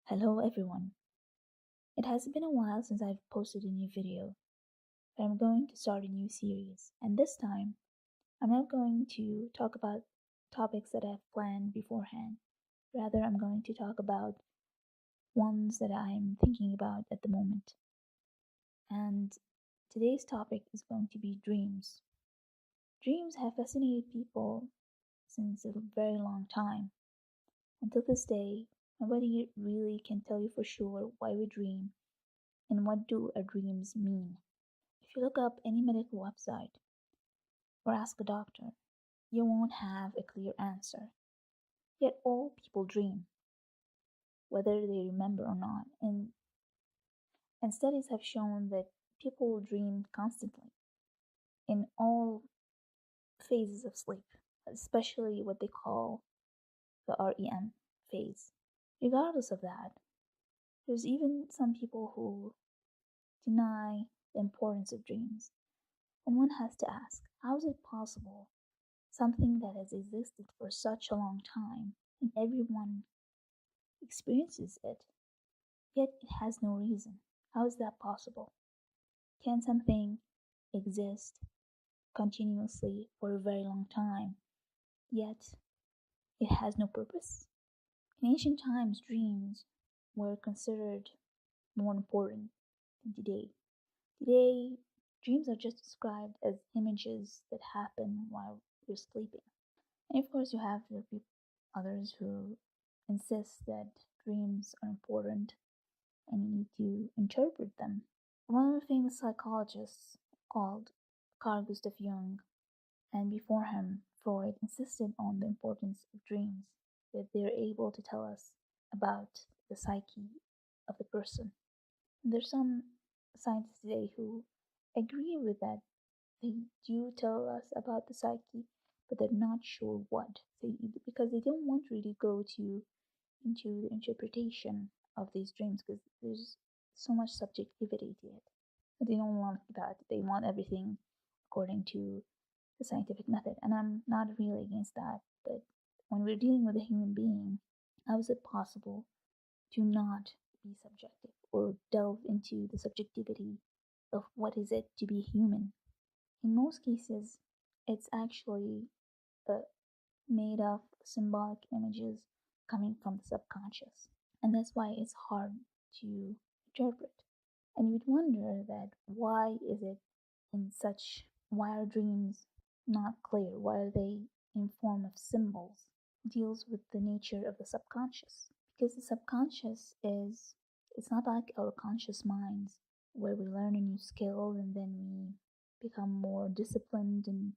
Hello everyone. It has been a while since I've posted a new video, but I'm going to start a new series, and this time I'm not going to talk about topics that I've planned beforehand. Rather, I'm going to talk about ones that I'm thinking about at the moment. And today's topic is going to be dreams. Dreams have fascinated people since a very long time. Until this day, nobody really can tell you for sure why we dream and what do our dreams mean. If you look up any medical website or ask a doctor, you won't have a clear answer. Yet all people dream, whether they remember or not, and studies have shown that people dream constantly in all phases of sleep, especially what they call the REM phase. Regardless of that, there's even some people who deny the importance of dreams, and one has to ask, how is it possible something that has existed for such a long time and everyone experiences it, yet it has no reason? How is that possible? Can something exist continuously for a very long time, yet it has no purpose? In ancient times, dreams were considered more important than today. Today, dreams are just described as images that happen while you're sleeping. And of course, you have your others who insist that dreams are important and you need to interpret them. One of the famous psychologists called Carl Gustav Jung, and before him, Freud, insisted on the importance of dreams, that they're able to tell us about the psyche of the person. And there's some scientists today who agree with that. They do tell us about the psyche, but they're not sure what. Because they don't want to really go into the interpretation of these dreams, because there's so much subjectivity to it. But they don't want that. They want everything according to the scientific method, and I'm not really against that. But when we're dealing with a human being, how is it possible to not be subjective or delve into the subjectivity of what is it to be human? In most cases, it's actually uh, made of symbolic images coming from the subconscious, and that's why it's hard to interpret. And you'd wonder that why is it in such why are dreams not clear? Why are they in form of symbols? It deals with the nature of the subconscious. Because the subconscious is it's not like our conscious minds where we learn a new skill and then we become more disciplined and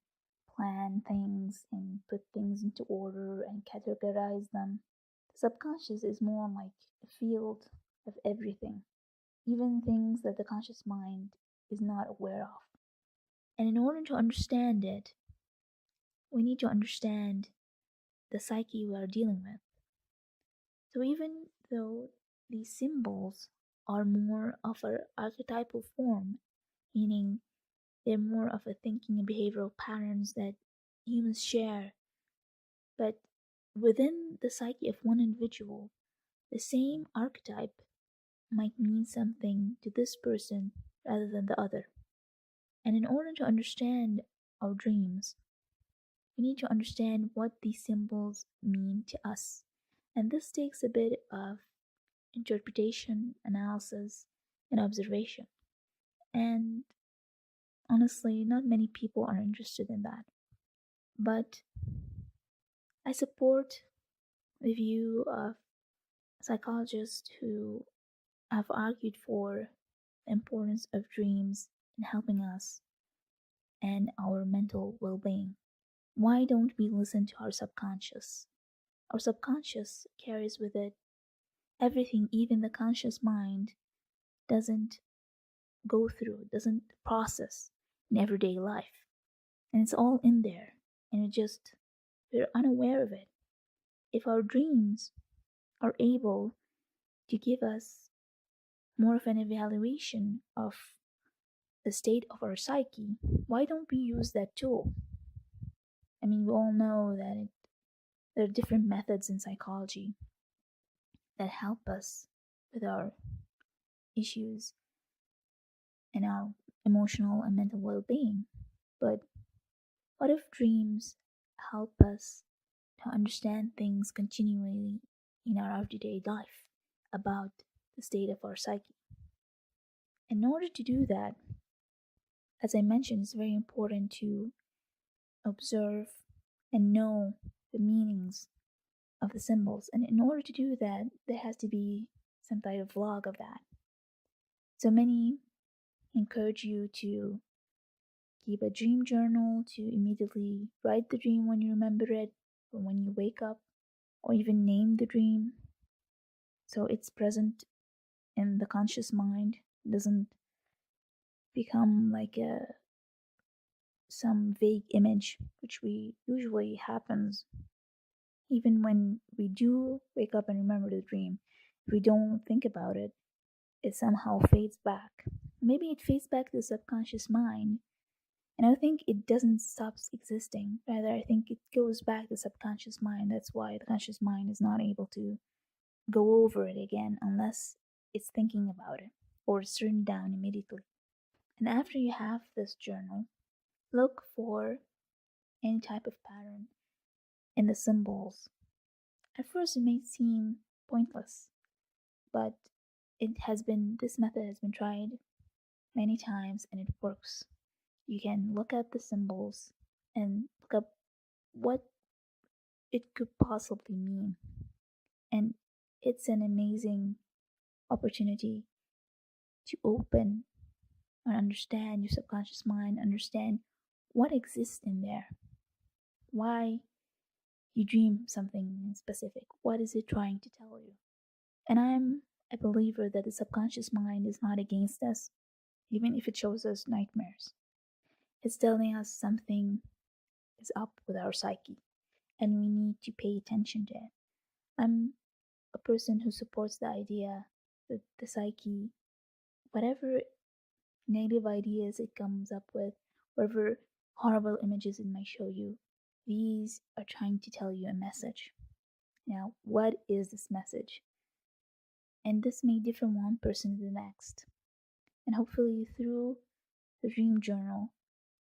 plan things and put things into order and categorize them. The subconscious is more like a field of everything, even things that the conscious mind is not aware of. And in order to understand it, we need to understand the psyche we are dealing with. So even though these symbols are more of an archetypal form, meaning they're more of a thinking and behavioral patterns that humans share, but within the psyche of one individual, the same archetype might mean something to this person rather than the other. And in order to understand our dreams, we need to understand what these symbols mean to us. And this takes a bit of interpretation, analysis, and observation. And honestly, not many people are interested in that. But I support the view of psychologists who have argued for the importance of dreams in helping us and our mental well being. Why don't we listen to our subconscious? Our subconscious carries with it everything, even the conscious mind doesn't go through, doesn't process in everyday life. And it's all in there, and we're unaware of it. If our dreams are able to give us more of an evaluation of the state of our psyche, why don't we use that tool? I mean, we all know that there are different methods in psychology that help us with our issues and our emotional and mental well being. But what if dreams help us to understand things continually in our everyday life about the state of our psyche? In order to do that, as I mentioned, it's very important to observe and know the meanings of the symbols. And in order to do that, there has to be some type of log of that. So many encourage you to keep a dream journal, to immediately write the dream when you remember it, or when you wake up, or even name the dream so it's present in the conscious mind. It doesn't become like some vague image, which we usually happens even when we do wake up and remember the dream. If we don't think about it, it somehow fades back. Maybe it fades back to the subconscious mind. And I think it doesn't stop existing. Rather, I think it goes back to the subconscious mind. That's why the conscious mind is not able to go over it again unless it's thinking about it or it's written down immediately. And after you have this journal, look for any type of pattern in the symbols. At first, it may seem pointless, but this method has been tried many times and it works. You can look at the symbols and look up what it could possibly mean. And it's an amazing opportunity to open and understand your subconscious mind, understand what exists in there, why you dream something specific, what is it trying to tell you. And I'm a believer that the subconscious mind is not against us, even if it shows us nightmares. It's telling us something is up with our psyche and we need to pay attention to it. I'm a person who supports the idea that the psyche, whatever negative ideas it comes up with, whatever horrible images it might show you, these are trying to tell you a message. Now, what is this message? And this may differ from one person to the next. And hopefully, through the dream journal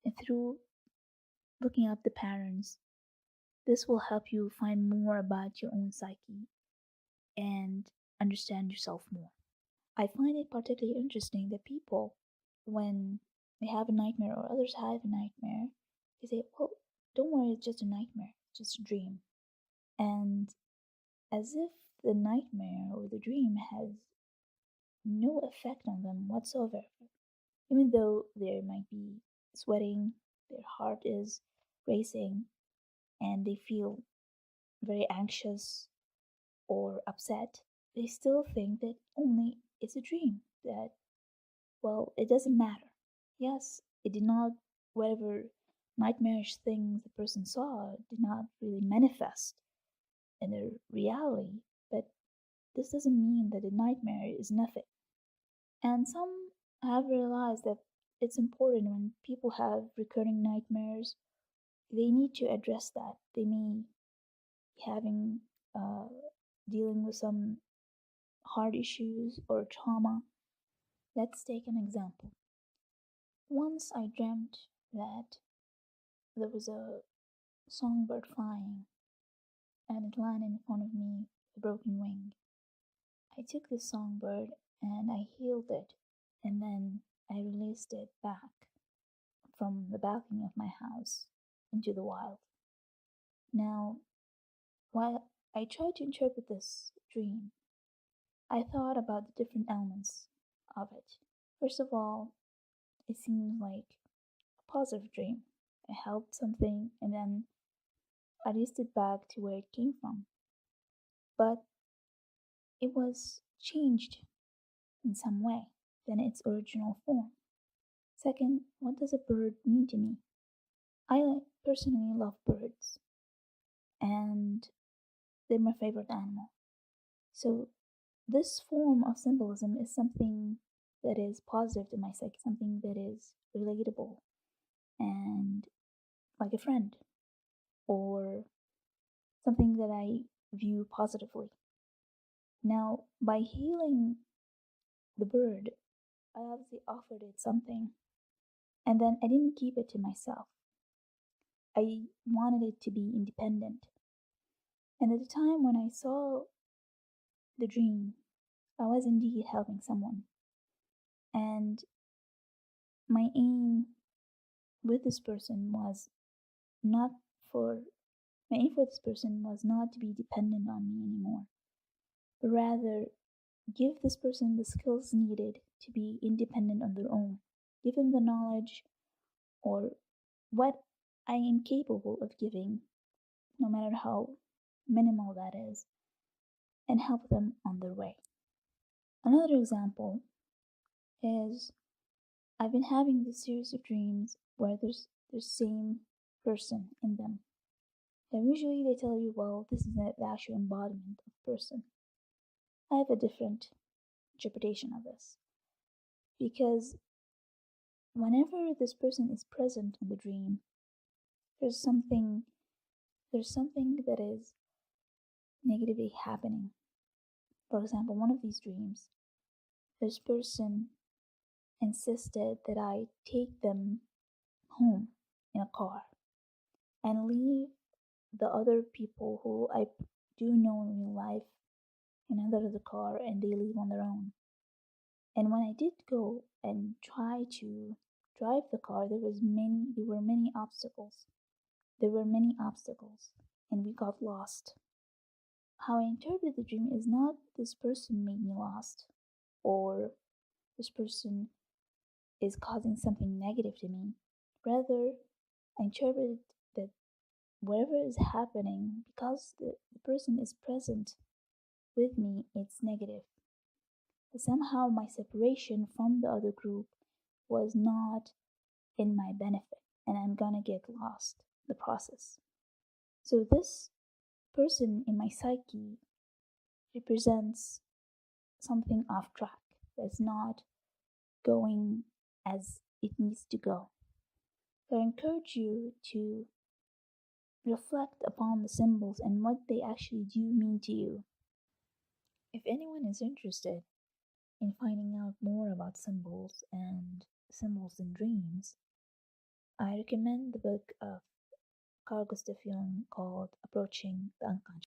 and through looking up the patterns, this will help you find more about your own psyche and understand yourself more. I find it particularly interesting that people, when they have a nightmare or others have a nightmare, they say, well, don't worry, it's just a nightmare, it's just a dream. And as if the nightmare or the dream has no effect on them whatsoever. Even though they might be sweating, their heart is racing, and they feel very anxious or upset, they still think that only it's a dream, that, well, it doesn't matter. Yes, it did not, whatever nightmarish things the person saw did not really manifest in their reality, but this doesn't mean that a nightmare is nothing. And some have realized that it's important when people have recurring nightmares, they need to address that. They may be having, uh, dealing with some heart issues or trauma. Let's take an example. Once I dreamt that there was a songbird flying and it landed in front of me with a broken wing. I took this songbird and I healed it, and then I released it back from the balcony of my house into the wild. Now, while I tried to interpret this dream, I thought about the different elements of it. First of all, it seemed like a positive dream. I helped something and then I released it back to where it came from. But it was changed in some way than its original form. Second, what does a bird mean to me? I personally love birds and they're my favorite animal. So, this form of symbolism is something that is positive to my psyche, something that is relatable and like a friend, or something that I view positively. Now, by healing the bird, I obviously offered it something, and then I didn't keep it to myself. I wanted it to be independent. And at the time when I saw the dream, I was indeed helping someone. And my aim with this person was not for my aim for this person was not to be dependent on me anymore, but rather give this person the skills needed to be independent on their own. Give them the knowledge or what I am capable of giving, no matter how minimal that is, and help them on their way. Another example is I've been having this series of dreams where there's the same person in them. And usually they tell you, well, this is the actual embodiment of person. I have a different interpretation of this because whenever this person is present in the dream, there's something there's something that is negatively happening. For example, one of these dreams, this person insisted that I take them home in a car and leave the other people who I do know in real life in another car, and they leave on their own. And when I did go and try to drive the car, there were many obstacles. There were many obstacles, and we got lost. How I interpret the dream is not this person made me lost, or this person is causing something negative to me. Rather, I interpret that whatever is happening, because the person is present with me, it's negative. But somehow my separation from the other group was not in my benefit, and I'm gonna get lost in the process. So this person in my psyche represents something off track that's not going as it needs to go. So I encourage you to reflect upon the symbols and what they actually do mean to you. If anyone is interested in finding out more about symbols and symbols in dreams, I recommend the book of Carl Gustav Jung called Approaching the Unconscious.